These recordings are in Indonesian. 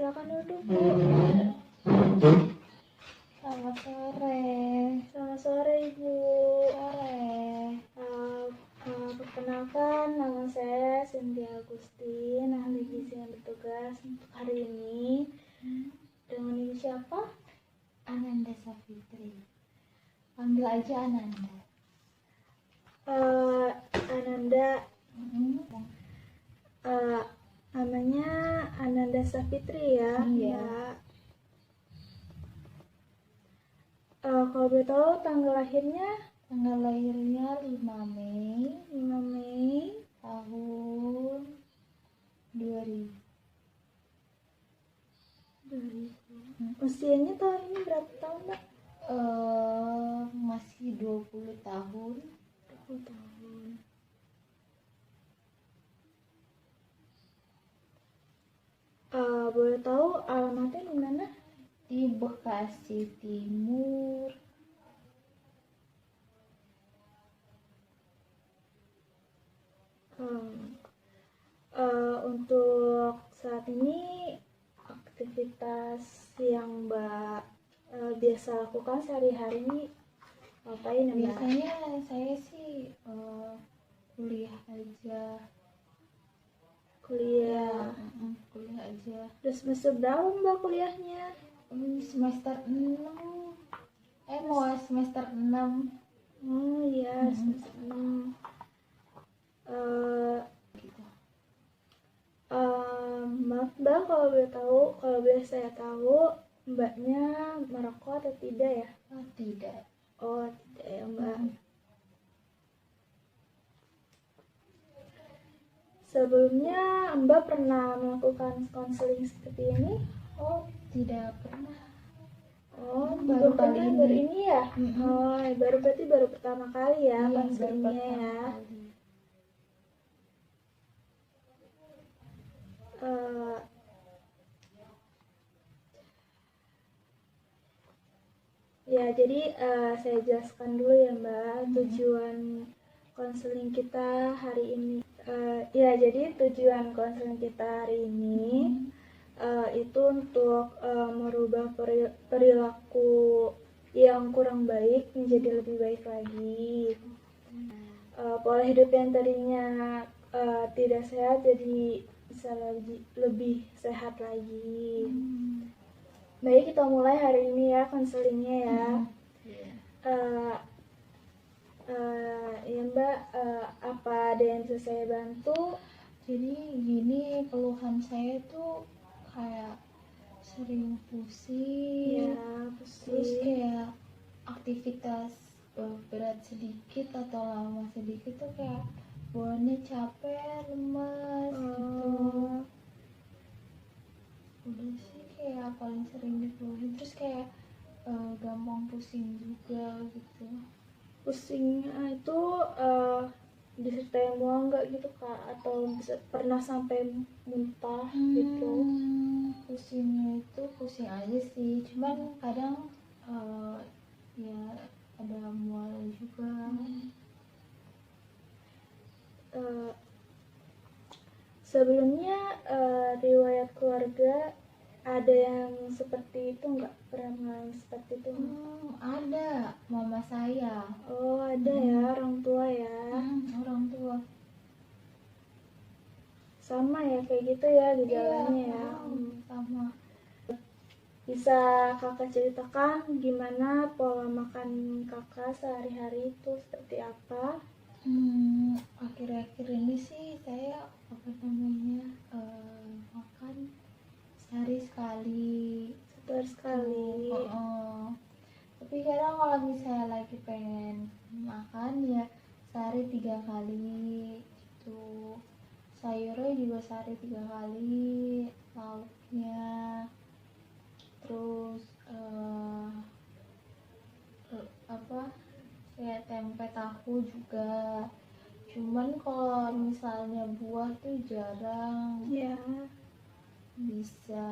silakan duduk Bu. Selamat sore. Selamat sore Ibu. Perkenalkan, nama saya Cynthia Agustin, ahli gizi yang bertugas untuk hari ini. Dengan Ibu siapa? Ananda Safitri. Panggil aja Ananda. Ananda. Namanya Ananda Safitri ya. Iya. Kalau boleh tahu tanggal lahirnya? Tanggal lahirnya 5 Mei 5 Mei tahun 2000. Usianya tahun ini berapa tahun, Mbak? Masih 20 tahun. 20 tahun. Boleh tahu alamatnya di mana? Di Bekasi Timur. Untuk saat ini aktivitas yang Mbak biasa lakukan sehari-hari ini ngapain ya, Mbak? Biasanya saya sih kuliah aja. Kuliah. Kuliah aja. Udah semester berapa Mbak kuliahnya? Semester 6. Mau semester 6. Oh iya, semester 6. Gitu. Maaf Mbak, kalau boleh saya tahu, Mbaknya merokok atau tidak ya? Oh, tidak. Oh, tidak ya Mbak. Sebelumnya Mbak pernah melakukan konseling seperti ini? Oh, tidak pernah. Oh, Baru kali ini. Baru ini ya? Oh, berarti baru pertama kali ya Iya, konselingnya baru pertama ya? kali. Ya, jadi saya jelaskan dulu ya Mbak, tujuan konseling kita hari ini. Jadi tujuan konseling kita hari ini itu untuk merubah perilaku yang kurang baik menjadi lebih baik lagi. Pola hidup yang tadinya tidak sehat jadi bisa lebih sehat lagi. Baik, kita mulai hari ini ya konselingnya ya. Ya Mbak, apa ada yang bisa saya bantu? Jadi gini, keluhan saya tuh kayak sering pusing, terus kayak aktivitas berat sedikit atau lama sedikit tuh kayak bawaannya capek, lemas gitu. Udah sih kayak paling sering dikeluhin, terus kayak gampang pusing juga gitu. Pusingnya itu disertai mual nggak gitu Kak? Atau pernah sampai muntah gitu? Pusingnya itu pusing aja sih, cuman kadang ya ada mual juga. Sebelumnya riwayat keluarga ada yang seperti itu nggak? Pernah mengalami seperti itu? Ada, mama saya. Oh, ada ya, orang tua ya. Orang tua. Sama ya kayak gitu ya gejalanya ya. Sama. Bisa kakak ceritakan gimana pola makan kakak sehari-hari itu seperti apa? Akhir-akhir ini sih saya makan sehari sekali. Tapi kadang kalau misalnya lagi pengen makan ya sehari 3 kali gitu. Sayurnya juga sehari 3 kali, lauknya, terus kayak tempe tahu juga. Cuman kalau misalnya buah tuh jarang. Ya. Bisa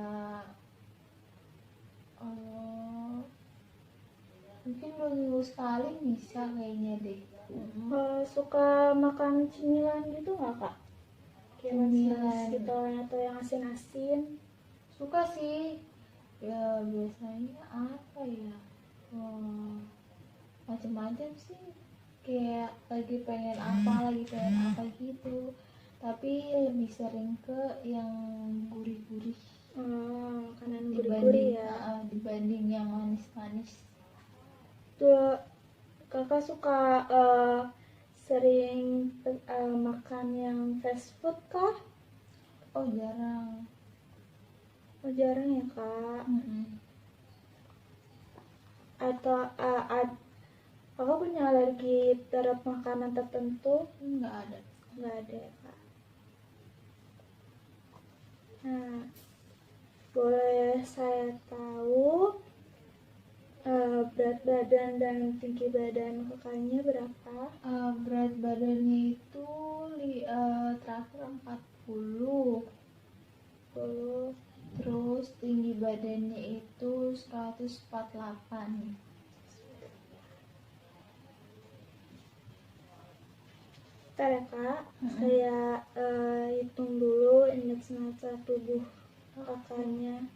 mungkin 2 minggu sekali bisa kayaknya deh. Suka makan cemilan gitu nggak Kak? Kayak Cemilan gitu atau yang asin-asin? Suka sih, ya biasanya apa ya, macam-macam sih, kayak lagi pengen apa gitu, tapi lebih sering ke yang gurih-gurih Makanan dibanding gurih-gurih ya. dibanding yang manis-manis. Tuh, kakak suka sering makan yang fast food kah? Oh jarang. Oh, jarang ya kak. Atau kakak punya alergi terhadap makanan tertentu? Nggak ada. Nggak ada ya kak. Nah, boleh saya tahu berat badan dan tinggi badan kakaknya berapa? Berat badannya itu terakhir 40, terus tinggi badannya itu 148. Bentar ya kak, saya hitung dulu indeks massa tubuh kakaknya.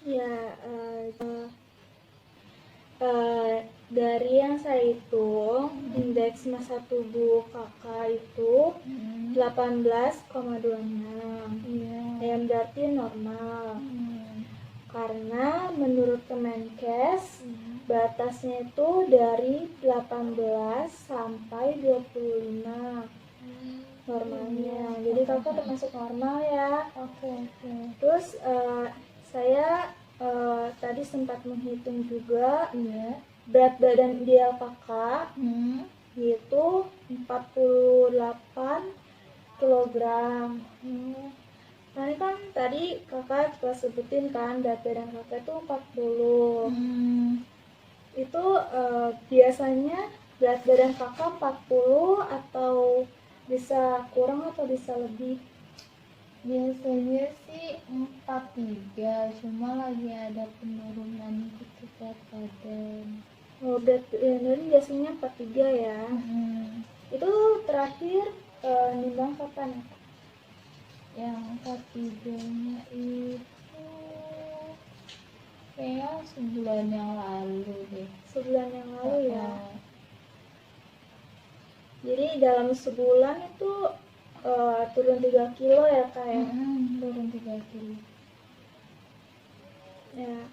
Ya, dari yang saya hitung, indeks massa tubuh kakak itu 18,26. Yang berarti normal. Karena menurut Kemenkes, batasnya itu dari 18 sampai 25 normalnya. Jadi kakak termasuk normal ya. Oke. Terus saya tadi sempat menghitung juga berat badan ideal kakak yaitu 48 kilogram. Nah ini kan tadi kakak juga sebutin kan berat badan kakak itu 40. Itu biasanya berat badan kakak 40 atau bisa kurang atau bisa lebih? Biasanya sih 43, cuma lagi ada penurunan gitu berat badan. Oh, berat badan biasanya 43 ya. Itu terakhir nimbang kapan ya? Yang 43-nya itu kayak sebulan yang lalu deh. Sebulan yang lalu ya. Jadi dalam sebulan itu turun 3 kilo ya kak ya? Turun 3 kilo. Ya,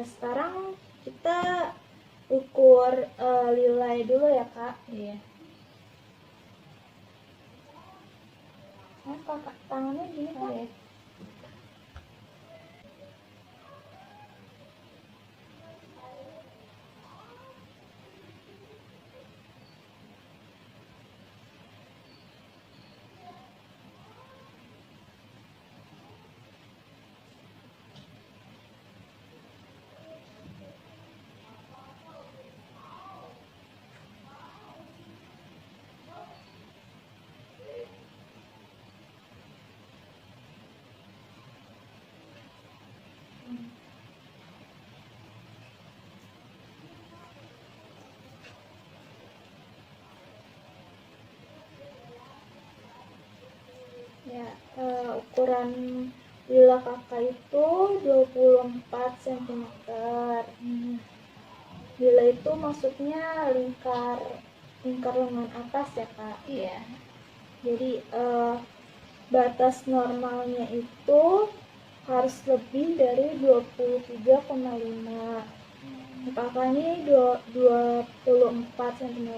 sekarang kita ukur nilai dulu ya kak. Iya. Nah, kakak tangannya gini kak. Ya, ukuran lila kakak itu 24 cm. Lila itu maksudnya lingkar lengan atas ya kak. Iya. Jadi batas normalnya itu harus lebih dari 23,5. Kakak ini 24 cm.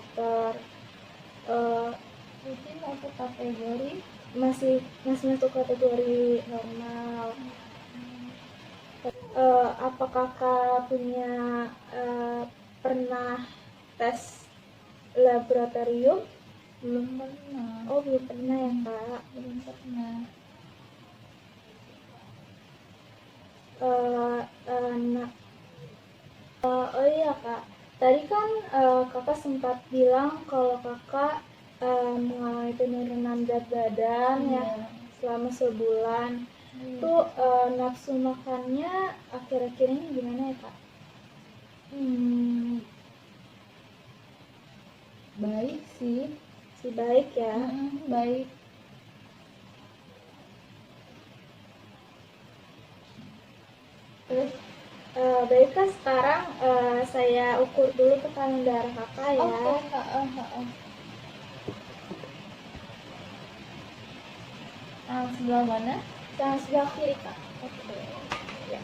Jadi masuk kategori masih masuk kategori normal. Apa kakak punya pernah tes laboratorium? belum pernah. Oh, belum pernah ya kak. Belum pernah. Oh iya kak, tadi kan kakak sempat bilang kalau kakak mengalami penurunan berat badan ya selama sebulan. Itu nafsu makannya akhir-akhir ini gimana ya kak? Baik sih. Si baik ya. Baik. Terus baik kak, sekarang saya ukur dulu tekanan darah kakak ya. Sebelah mana? Yang sebelah kiri kak. Oke. Ya.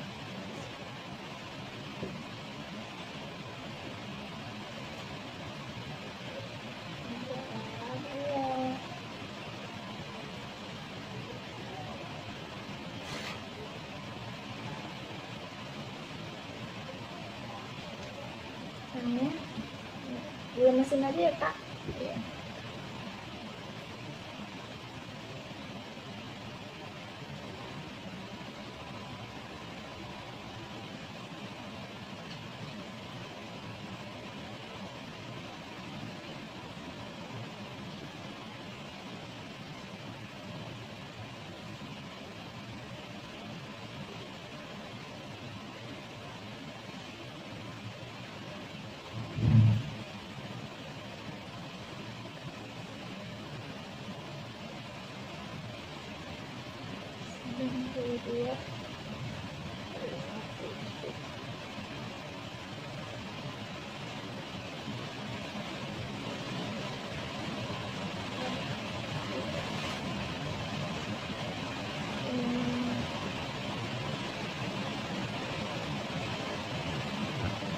Dilemesin aja ya kak. Iya. Dia.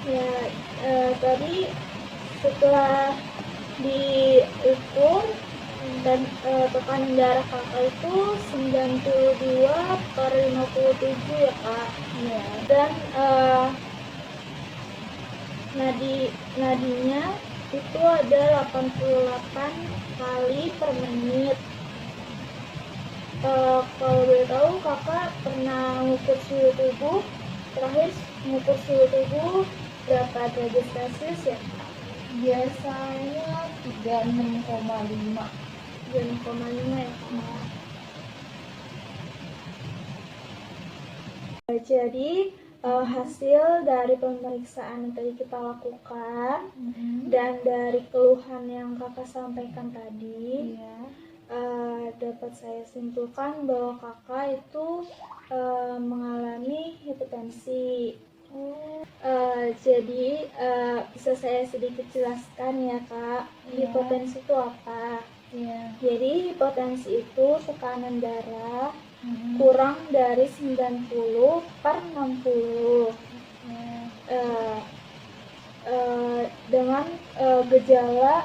Ya, tadi setelah diukur dan tekanan darah kakak itu 92/57 ya kak. Iya. Dan nadinya itu ada 88 kali per menit. Kalau boleh tahu kakak pernah mengukur suhu tubuh, terakhir mengukur suhu tubuh berapa derajat Celcius ya? Biasanya 36,5. 6,5 ya kak. Jadi hasil dari pemeriksaan yang tadi kita lakukan dan dari keluhan yang kakak sampaikan tadi, dapat saya simpulkan bahwa kakak itu mengalami hipertensi. Jadi bisa saya sedikit jelaskan ya kak, hipertensi itu apa? Jadi hipertensi itu tekanan darah kurang dari 90/60 dengan gejala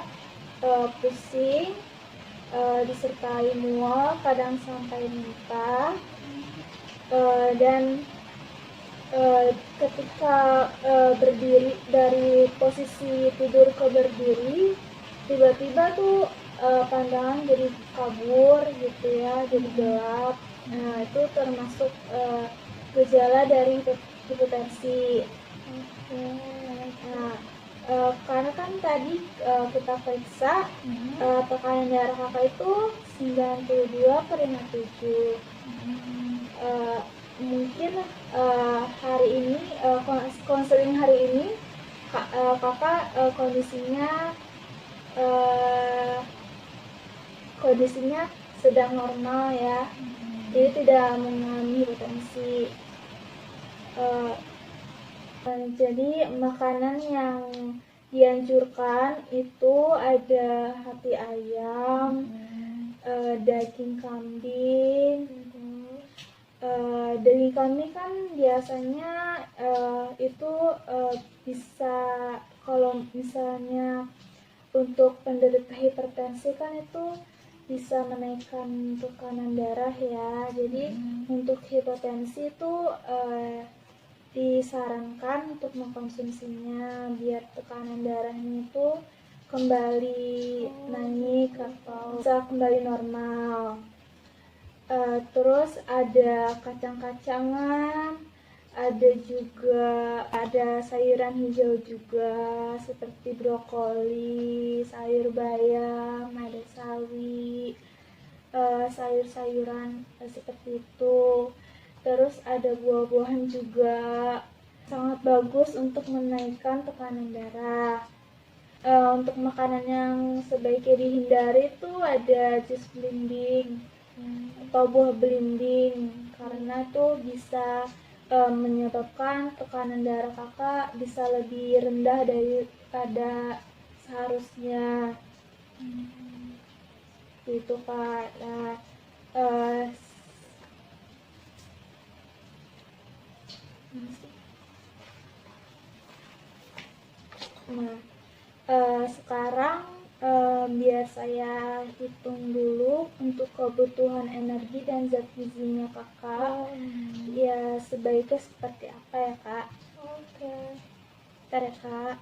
pusing, disertai mual, kadang sampai muntah, dan ketika berdiri dari posisi tidur ke berdiri, tiba-tiba tuh pandangan jadi kabur gitu ya, jadi gelap. Nah, itu termasuk gejala dari hipertensi. Nah, karena kan tadi kita periksa tekanan darah kakak itu 92/57. Mungkin hari ini konseling hari ini kondisinya sedang normal ya, jadi tidak mengalami hipertensi. Jadi makanan yang dianjurkan itu ada hati ayam, daging kambing. Daging kambing kan biasanya itu bisa, kalau misalnya untuk penderita hipertensi kan itu bisa menaikkan tekanan darah ya. Jadi untuk hipertensi itu disarankan untuk mengkonsumsinya biar tekanan darahnya itu kembali naik atau bisa kembali normal. Terus ada kacang-kacangan, ada sayuran hijau juga seperti brokoli, sayur bayam, ada sawi, sayur-sayuran seperti itu. Terus ada buah-buahan juga, sangat bagus untuk menaikkan tekanan darah. Untuk makanan yang sebaiknya dihindari itu ada jus belimbing atau buah belimbing, karena itu bisa menyebabkan tekanan darah kakak bisa lebih rendah daripada seharusnya. Itu kak. Sekarang biar saya hitung dulu untuk kebutuhan energi dan zat gizinya kakak. Ya sebaiknya seperti apa ya kak? Oke. Bentar ya kak.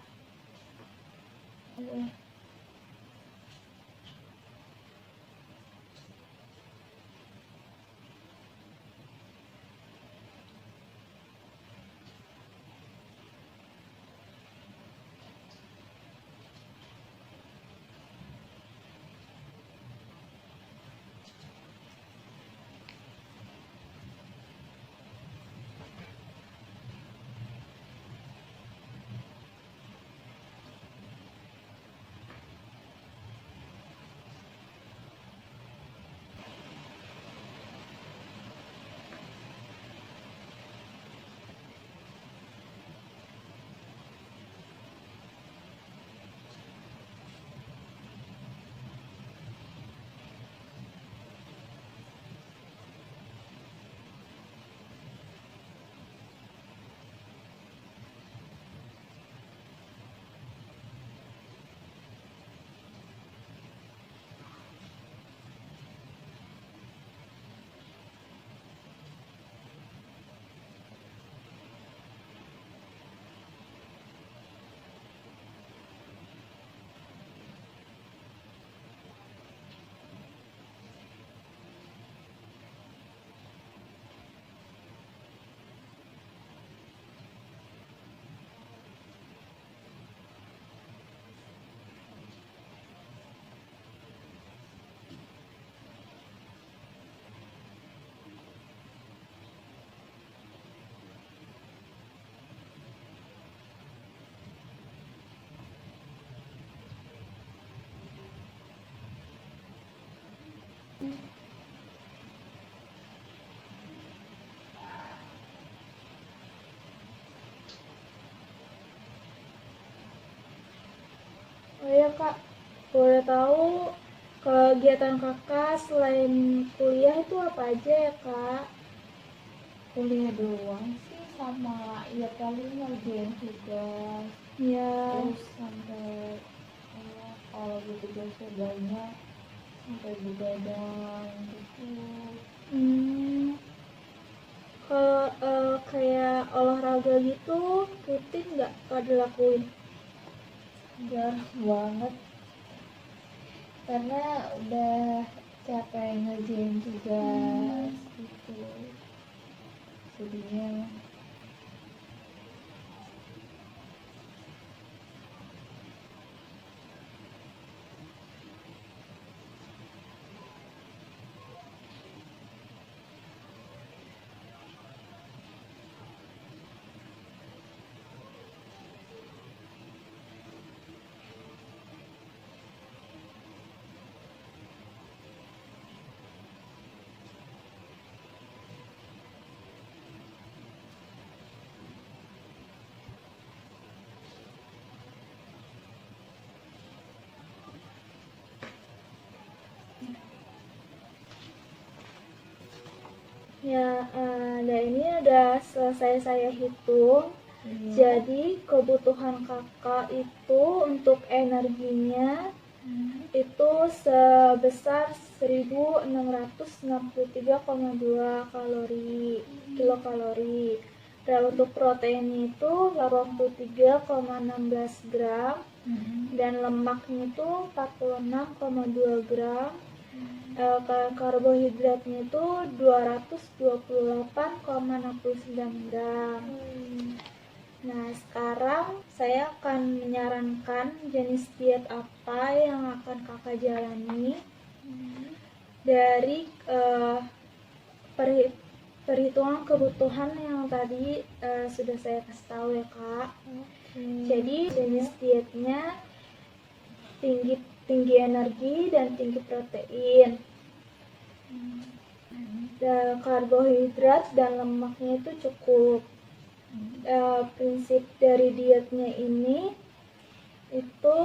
Oh iya kak, boleh tahu kegiatan kakak selain kuliah itu apa aja ya kak? Kuliah doang sih, sama ya paling ngerjain tugas. Ya. Terus sampai kalau tugas banyak sampai begadang gitu. Kalau kayak olahraga gitu rutin nggak kak dilakuin? Jarang banget karena udah capek ngerjain tugas gitu, jadinya Ya, dan ini udah selesai saya hitung. Iya. Jadi kebutuhan kakak itu untuk energinya itu sebesar 1663,2 kilokalori. Dan untuk proteinnya itu 83,16 gram dan lemaknya itu 46,2 gram. Karbohidratnya itu 228,69 gram. Nah, sekarang saya akan menyarankan jenis diet apa yang akan kakak jalani dari perhitungan kebutuhan yang tadi sudah saya kasih tahu ya kak. Jadi jenis dietnya tinggi energi dan tinggi protein. Dan karbohidrat dan lemaknya itu cukup. Prinsip dari dietnya ini itu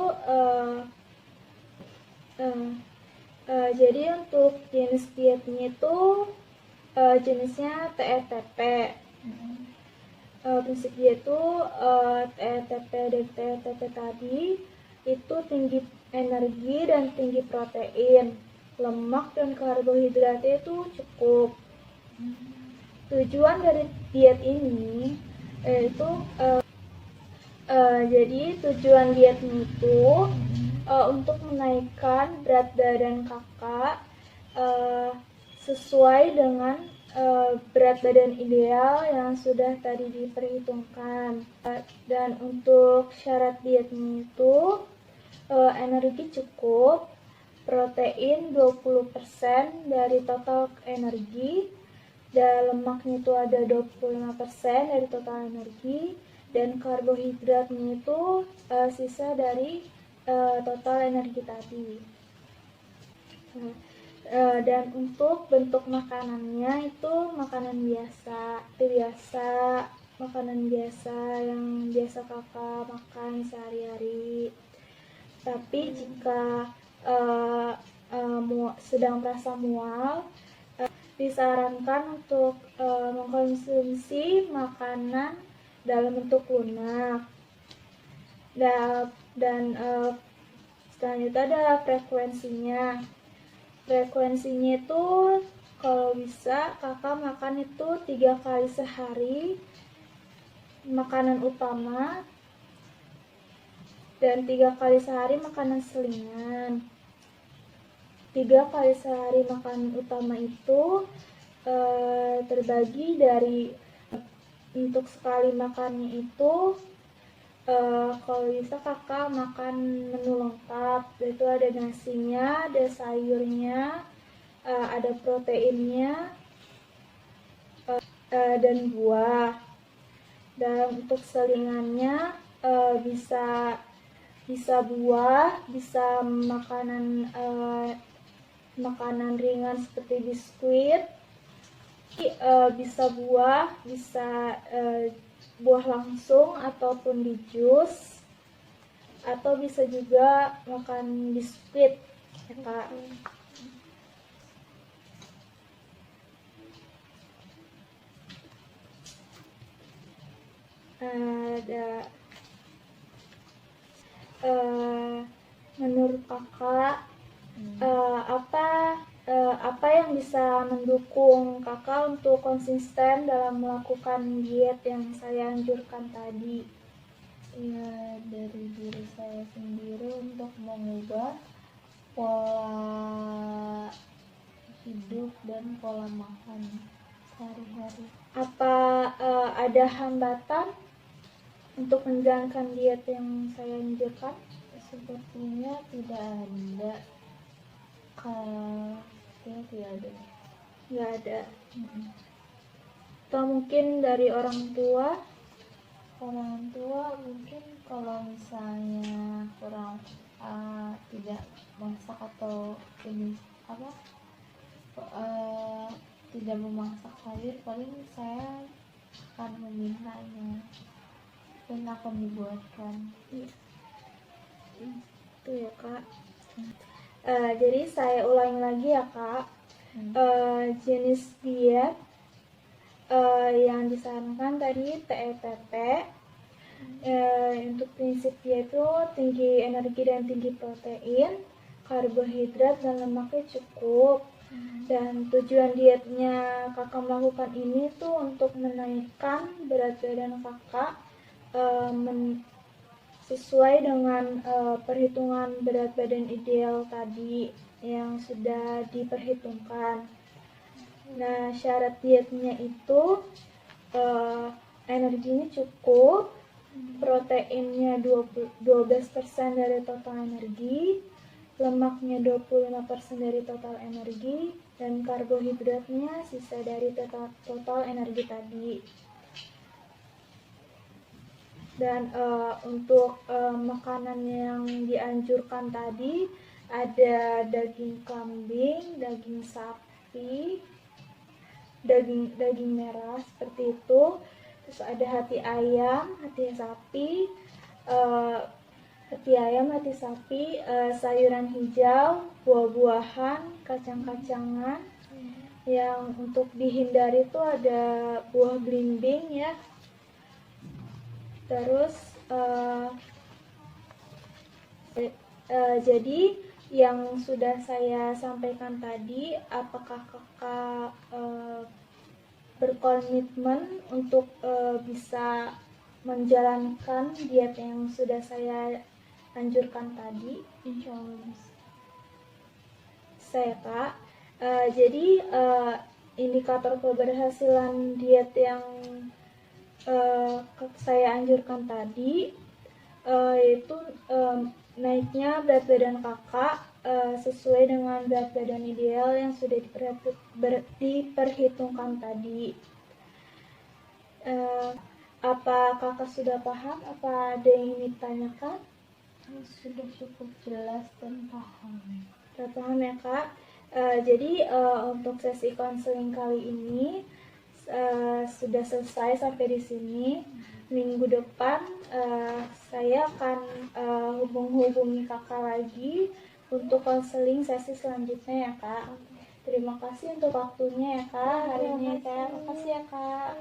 jadi untuk jenis dietnya itu jenisnya TETP. Prinsip diet itu TETP dan TETP tadi itu tinggi energi dan tinggi protein, lemak dan karbohidratnya itu cukup. Tujuan dari diet ini itu jadi tujuan dietnya itu untuk menaikkan berat badan kakak sesuai dengan berat badan ideal yang sudah tadi diperhitungkan. Dan untuk syarat dietnya itu energi cukup, protein 20% dari total energi, dan lemaknya itu ada 25% dari total energi, dan karbohidratnya itu sisa dari total energi tadi. Dan untuk bentuk makanannya itu makanan biasa, makanan biasa yang biasa kakak makan sehari-hari. Tapi jika sedang merasa mual, disarankan untuk mengkonsumsi makanan dalam bentuk lunak. Dan selanjutnya ada frekuensinya. Frekuensinya itu kalau bisa kakak makan itu 3 kali sehari makanan utama, dan 3 kali sehari makanan selingan. 3 kali sehari makanan utama itu terbagi dari, untuk sekali makannya itu kalau bisa kakak makan menu lengkap, yaitu ada nasinya, ada sayurnya, ada proteinnya, dan buah. Dan untuk selingannya bisa buah, bisa makanan ringan seperti biskuit, bisa buah, bisa buah langsung ataupun di jus, atau bisa juga makan biskuit ya kak. Menurut kakak apa yang bisa mendukung kakak untuk konsisten dalam melakukan diet yang saya anjurkan tadi? Ya, dari diri saya sendiri untuk mengubah pola hidup dan pola makan sehari-hari. Apa ada hambatan untuk menjalankan diet yang saya anjurkan? Sepertinya tidak ada. Tidak ada. Nggak ada. Atau mungkin dari orang tua? Orang tua mungkin kalau misalnya kurang tidak masak atau ini tidak memasak sayur, paling saya akan memintanya dan akan dibuatkan. Itu ya kak. Jadi saya ulangi lagi ya kak. Jenis diet yang disarankan tadi TEPP. Untuk prinsip dia itu tinggi energi dan tinggi protein, karbohidrat dan lemaknya cukup. Dan tujuan dietnya kakak melakukan ini tuh untuk menaikkan berat badan kakak sesuai dengan perhitungan berat badan ideal tadi yang sudah diperhitungkan. Nah, syarat dietnya itu energinya cukup, proteinnya 12% dari total energi, lemaknya 25% dari total energi, dan karbohidratnya sisa dari total energi tadi. Dan untuk makanan yang dianjurkan tadi ada daging kambing, daging sapi, daging merah seperti itu. Terus ada hati ayam, hati sapi, sayuran hijau, buah-buahan, kacang-kacangan. Yang untuk dihindari itu ada buah belimbing ya. Terus jadi yang sudah saya sampaikan tadi, apakah kakak berkomitmen untuk bisa menjalankan diet yang sudah saya anjurkan tadi? Insya Allah bisa. Saya kak, jadi indikator keberhasilan diet yang saya anjurkan tadi yaitu naiknya berat badan kakak sesuai dengan berat badan ideal yang sudah diperhitungkan tadi. Apa kakak sudah paham? Apa ada yang ingin ditanyakan? Sudah cukup jelas dan paham. Sudah paham ya kak? Jadi untuk sesi konseling kali ini sudah selesai sampai di sini. Minggu depan saya akan hubungi kakak lagi untuk konseling sesi selanjutnya ya kak. Terima kasih untuk waktunya ya kak hari ini. Terima kasih ya kak.